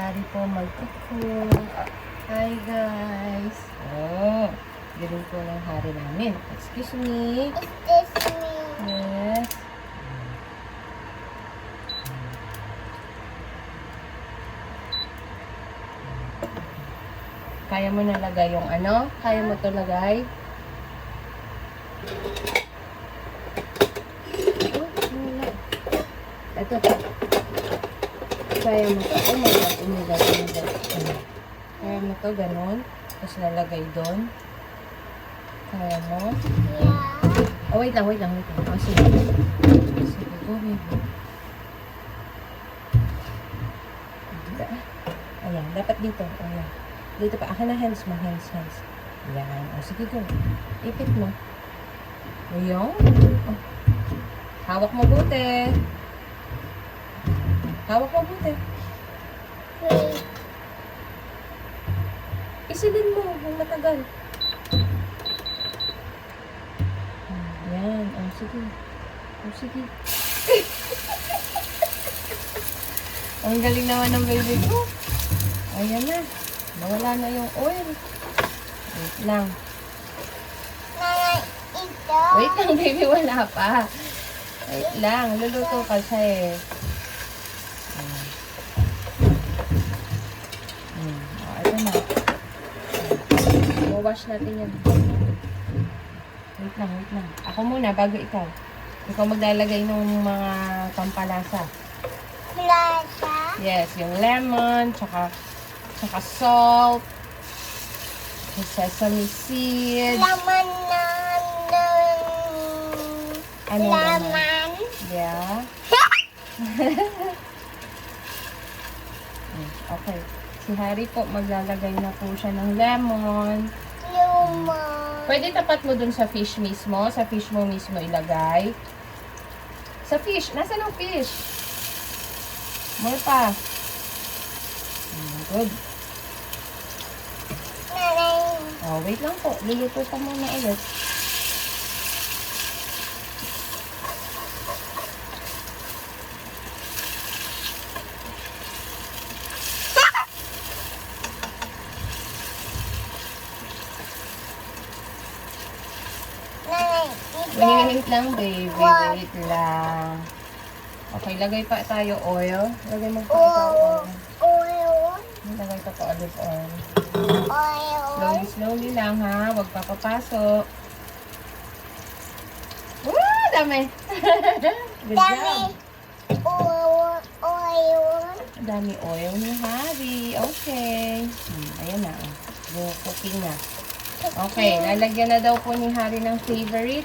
Hari po magkukook. Hi guys! Oh, galing po ng hari namin. Excuse me. Excuse me. Yes. Kaya mo nalagay yung ano? Kaya mo to lagay? Oh, wala. Ito. Kaya mo to. Oh my God, oh my God, oh my God. Kaya mo to, ganun. Tapos lalagay doon. Kaya mo. Yeah. Oh, wait lang. Oh, sige. Sige, go, baby. Ayan, dapat dito. Ayan. Dito pa. Akin na hands mo. Hands. Ayan. O, sige, go. Ipit mo. Ayan. Oh. Hawak mo buti. Hawak mo buti. Wait. Isilin mo. Kung matagal. Ayan. O, sige. O, sige. Ang galing naman ng baby ko. Ayan na. Nawala na yung oil. Wait lang. Nanay, ito. Wait lang, baby. Wala pa. Wait lang. Luluto ka siya eh. O, ito na. Wawash natin yan. Wait lang. Ako muna, bago ikaw. Ikaw maglalagay ng mga pampalasa. Plaza. Yes, yung lemon, tsaka salt, sesame seeds. Laman ng Ano naman? laman. Yeah. Okay. Si Harry po, maglalagay na po siya ng lemon. Lumon. Pwede tapat mo dun sa fish mismo. Sa fish mo mismo ilagay. Sa fish. Nasaan ang fish? More pa. Good. Nanay. Oh, wait lang po. Luluto pa muna ulit. Nanay, ito. Wait lang, baby. Wait lang. Okay, lagay pa tayo oil. Lagay mo pa ito oil. Oil. Lagay pa pa olive oil. Oil. Slowly lang ha. Huwag papapasok. Woo! Dami! Good Dami. job! Oil. Dami oil ni Harry. Okay. Ayan na. Yung cooking na. Okay, lalagyan na daw po ni Harry ng favorite